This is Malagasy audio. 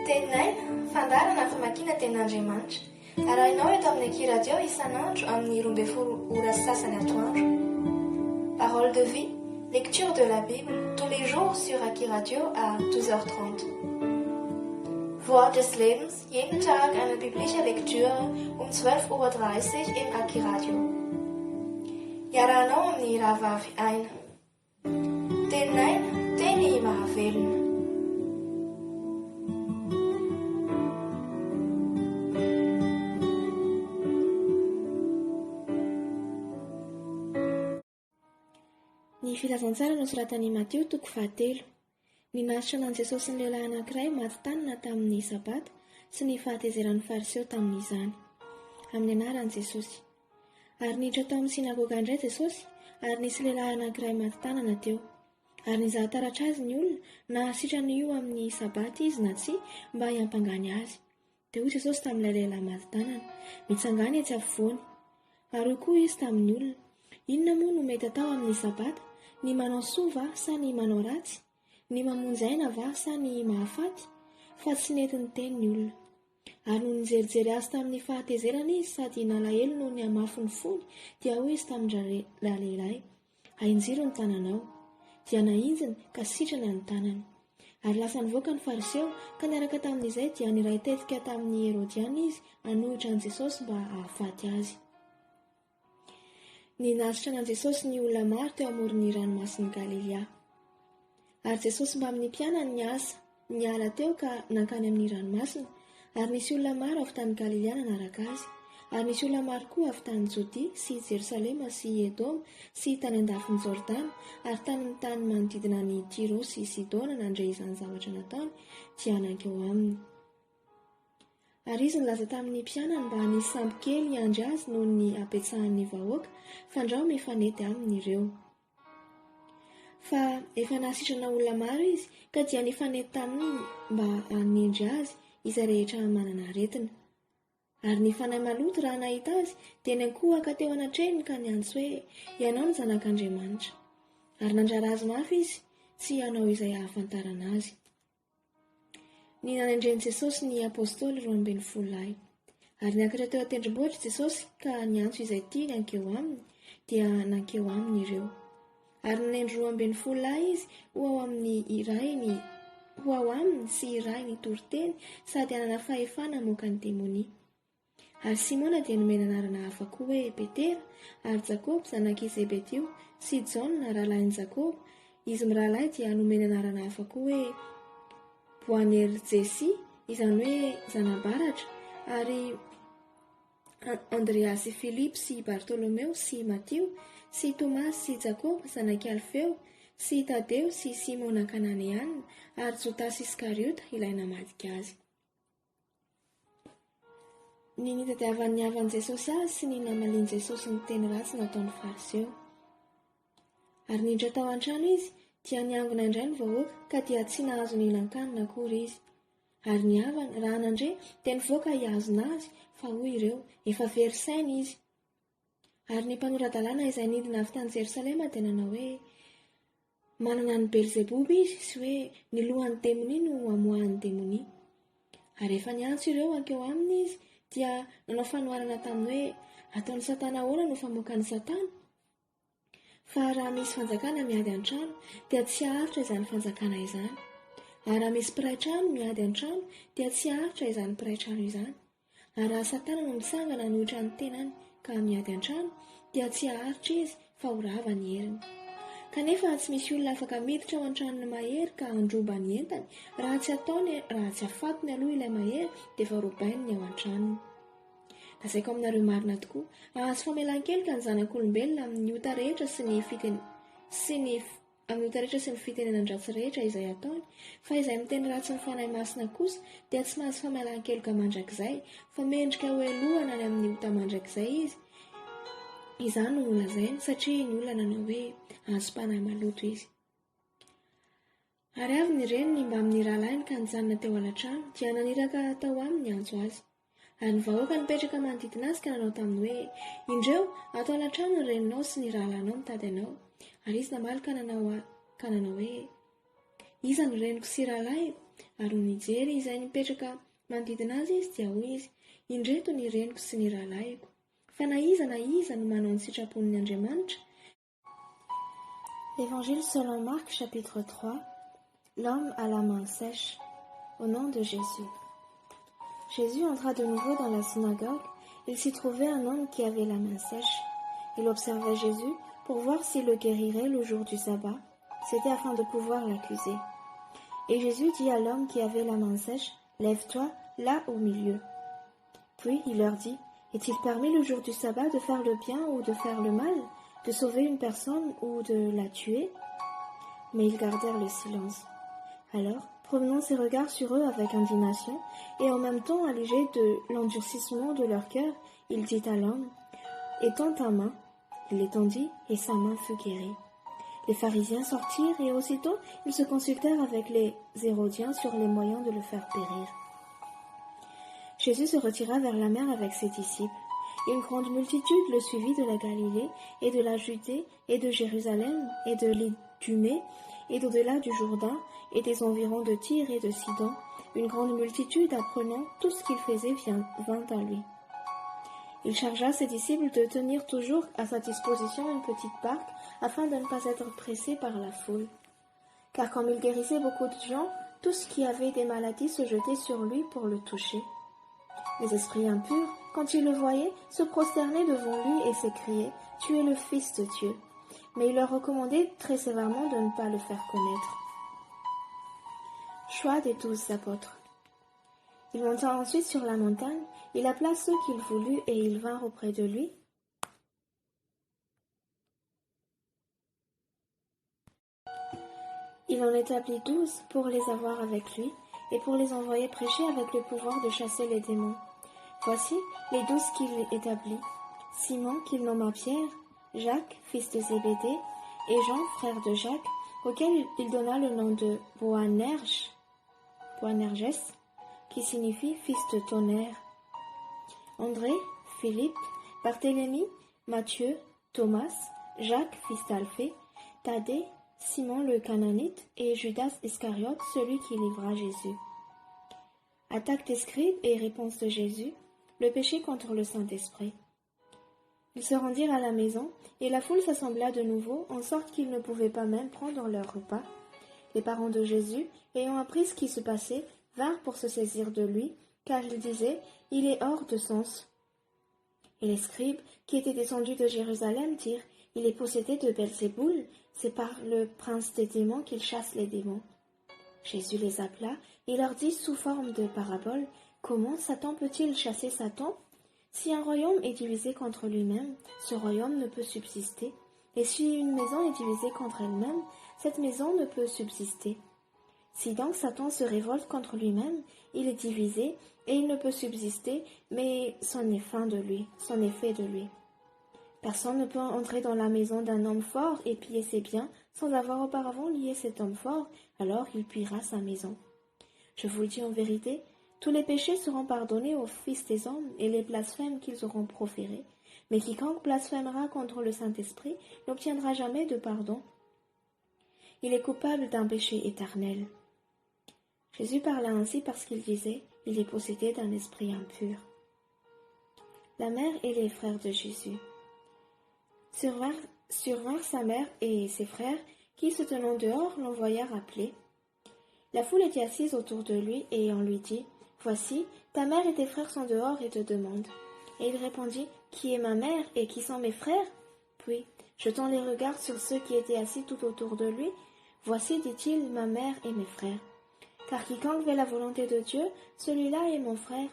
Tenaina, fandarana famakiana ten'Andriamanitra. Arahinao eto amin'ny Akiradio isan'andro amin'ny 12 ora sasany atoandro. Parole de vie, lecture de la Bible, tous les jours sur Akiradio à 12h30. Wort des Lebens, jeden Tag eine biblische Lektüre um 12:30 Uhr im Akiradio. Iarahanao amin'ny rahavavy aina. Tenaina, teny mahavelona. Ny filazantsara nosoratan'i Matteo 7. Ninasitra an'i Jesosy ny lehilahy anankiray maty tanana tamin'ny sabata sy ny fahatezeran'ny fariseo tamin'izany. Amin'ny anaran'i Jesosy. Ary niditra tao amin'ny sinagoga indray Jesosy, ary nisy lehilahy anankiray maty tanana teo. Ary nizaha taratra azy ny olona na sitrany io amin'ny sabata izy na tsy mba hiampangany azy. Dia hoy Jesosy tamin'ilay lehilahy maty tanana, mitsangany etsy afovoany. Ary koa izy tamin'ny olona, inona moa no mety atao amin'ny sabata? Ny manao soa va sa ny manao ratsy? Ny mamonjy aina va sa ny mahafaty? Fa tsy nety ny teny ny olona. Ary no nijerijery azy tamin'ny fahatezerana izy sady nalahelo noho ny hamafy ny fony, dia hoy izy tamin'ilay lehilahy, hainjiro ny tananao. Dia nahinjiny ka sitrana ny tanany. Ary lasa nivoaka ny fariseo, ka niaraka tamin'izay dia niray tetika tamin'ny Herodiana izy hanohitra an'i Jesosy mba hahafaty azy. Ninasitra an'i Jesosy ny olona maro teo amoron'ny ranomasin'i Galilea. Ary Jesosy mba amin'ny mpianany niasa, niala teo ka nankany amin'ny ranomasina, ary nisy olona maro avy tany Galilea nanaraka azy, ary nisy olona maro koa avy tany Jodia sy Jerosalema sy Edoma sy tany andafin'ny Jordana, ary tamin'ny tany manodidina ny Tiro sy Sidona nandre izany zavatra nataony, dia nankeo aminy. Ary izy nilaza tamin'ny mpianany mba nisy sambo kely hiandry azy noho ny apetsahan'ny vahoaka, fandrao mifanety aminy ireo. Fa efa nasitrana olona maro izy, ka dia nifanety taminy mba hanindry azy izay rehetra manana aretina. Ary ny fanahy maloto raha nahita azy, dia nankohaka teo anatrehiny ka niantso hoe, ianao ny zanak'Andriamanitra. Ary nandrara azy mafy izy, tsy hanao izay hahafantarana azy. Ny nanendreny Jesosy ny apôstôly 12 lahy. Ary niakatra teo an-tendrombohitra Jesosy ka niantso izay tiany hankeo aminy, dia nankeo aminy ireo. Ary nanendro 12 lahy izy ho ao aminy sy iray ny toriteny sady hanana fahefana moka ny demonia. Ary Simona dia nomena anarana hafa koa hoe Petera, ary Jakob zanak'i Zebedeo sy Jaona rahalahin'i Jakob, izy mirahalahy dia nomena anarana hafa koa hoe Boanerjesy, izany hoe zanabaratra, ary Andrea sy Filipy sy Bartolomeo sy Matio sy Tomasy sy Jakob zanak'i Alfeo sy Tadeo sy Simona Kananeana, ary Jotasy Iskariota ilay namadika azy. Ny nitadiavan'ny havan'i Jesosy azy sy ny namalian'i Jesosy ny teny ratsy nataon'ny fariseo. Ary niditra tao an-trano izy, dia niangona indray ny vahoaka, ka dia tsy nahazo nihinan-kanina akory izy. Ary ny havana raha nandre dia nivoaka hiazona azy, fa hoy ireo, efa very saina izy. Ary ny mpanoradalàna izay nidina avy tany Jerosalema dia nanao hoe, manana ny Belzebuby izy sy hoe ny lohan'ny demonia no amoahan'ny demonia. Ary efa niantso ireo hankeo aminy izy, dia nanao fanoharana taminy hoe, ataon'ny Satana ahoana no famoaka ny Satana? Fa raha misy fanjakana miady an-trano, dia tsy haharitra izany fanjakana izany. Ary raha misy mpiray-trano miady an-trano, dia tsy haharitra izany mpiray-trano izany. Ary raha Satana no mitsangana nohitra ny tenany ka miady an-trano, dia tsy haharitra izy fa ho rava ny heriny. Kanefa tsy misy olona afaka miditra ao an-tranony mahery ka handroba ny entany, raha tsy afatony aloha ilay mahery dia efa robainy ny ao an-tranony. Lazaiko aminareo marina tokoa, ahazo famelan-keloka ny zanak'olombelona amin'ny ota rehetra sy ny fitenenan-dratsy rehetra izay ataony, fa izay miteny ratsy ny fanahy masina kosa dia tsy mahazo famelan-keloka mandrakizay, fa mendrika hoelohana any amin'ny ota mandrakizay izy. Izany no lazainy satria ny olona nanao hoe azo mpanahy maloto izy. Ary avy ny reniny mba amin'ny rahalainy ka nijanona teo alatrano, dia naniraka tao aminy antso azy. Ary ny vahoaka nipetraka manodidina azy ka nanao taminy hoe, indreo atao alatrano ny reninao sy ny rahalanao mitady anao. Ary izy namaly ka nanao hoe, iza ny reniko sy rahalahy? ary nijery izay nipetraka manodidina azy izy dia hoy izy, indreto ny reniko sy ny rahalahiko. Fa na iza no manao ny sitrapon'ny Andriamanitra. Évangile selon Marc, chapitre 3. L'homme à la main sèche. Au nom de Jésus. Jésus entra de nouveau dans la synagogue. Il s'y trouvait un homme qui avait la main sèche. Il observait Jésus pour voir s'il le guérirait le jour du sabbat. C'était afin de pouvoir l'accuser. Et Jésus dit à l'homme qui avait la main sèche, « Lève-toi, là au milieu. » Puis il leur dit, « Est-il permis le jour du sabbat de faire le bien ou de faire le mal, de sauver une personne ou de la tuer ?» Mais ils gardèrent le silence. Alors, promenant ses regards sur eux avec indignation, et en même temps allégé de l'endurcissement de leur cœur, il dit à l'homme, « Étends ta main. » Il l'étendit, et sa main fut guérie. Les pharisiens sortirent, et aussitôt ils se consultèrent avec les Hérodiens sur les moyens de le faire périr. Jésus se retira vers la mer avec ses disciples. Une grande multitude le suivit de la Galilée, et de la Judée, et de Jérusalem, et de l'Idumée, et d'au-delà du Jourdain, et des environs de Tyr et de Sidon. Une grande multitude, apprenant tout ce qu'il faisait, vint à lui. Il chargea ses disciples de tenir toujours à sa disposition une petite barque, afin de ne pas être pressés par la foule. Car comme il guérissait beaucoup de gens, tous qui avaient des maladies se jetaient sur lui pour le toucher. Les esprits impurs, quand ils le voyaient, se prosternaient devant lui et s'écriaient « Tu es le Fils de Dieu ». Mais il leur recommandait très sévèrement de ne pas le faire connaître. Choix des 12 apôtres. Il monta ensuite sur la montagne, il appela ceux qu'il voulut et ils vinrent auprès de lui. Il en établit 12 pour les avoir avec lui et pour les envoyer prêcher avec le pouvoir de chasser les démons. Voici les 12 qu'il établit. Simon, qu'il nomma Pierre, Jacques, fils de Zébédée, et Jean, frère de Jacques, auquel il donna le nom de Boanerges, qui signifie fils de tonnerre. André, Philippe, Barthélemy, Matthieu, Thomas, Jacques, fils d'Alphée, Thaddée, Simon le Cananite et Judas Iscariote, celui qui livra Jésus. Attaque des scribes et réponse de Jésus, le péché contre le Saint-Esprit. Ils se rendirent à la maison, et la foule s'assembla de nouveau, en sorte qu'ils ne pouvaient pas même prendre leur repas. Les parents de Jésus, ayant appris ce qui se passait, vinrent pour se saisir de lui, car ils disaient, « Il est hors de sens. » Et les scribes, qui étaient descendus de Jérusalem, dirent, « Il est possédé de Belzéboul, c'est par le prince des démons qu'il chasse les démons. » Jésus les appela, et leur dit sous forme de parabole, « Comment Satan peut-il chasser Satan ? Si un royaume est divisé contre lui-même, ce royaume ne peut subsister. Et si une maison est divisée contre elle-même, cette maison ne peut subsister. Si donc Satan se révolte contre lui-même, il est divisé et il ne peut subsister, mais c'en est fait de lui. Personne ne peut entrer dans la maison d'un homme fort et piller ses biens sans avoir auparavant lié cet homme fort, alors il pillera sa maison. Je vous le dis en vérité, tous les péchés seront pardonnés aux fils des hommes et les blasphèmes qu'ils auront proférés, mais quiconque blasphémera contre le Saint-Esprit n'obtiendra jamais de pardon. Il est coupable d'un péché éternel. Jésus parla ainsi parce qu'il disait, il est possédé d'un esprit impur. La mère et les frères de Jésus. Survinrent sa mère et ses frères, qui, se tenant dehors, l'envoyèrent appeler. La foule était assise autour de lui, et on lui dit, « Voici, ta mère et tes frères sont dehors et te demandent. » Et il répondit, « Qui est ma mère et qui sont mes frères ?» Puis, jetant les regards sur ceux qui étaient assis tout autour de lui, « Voici, dit-il, ma mère et mes frères. Car quiconque fait la volonté de Dieu, celui-là est mon frère,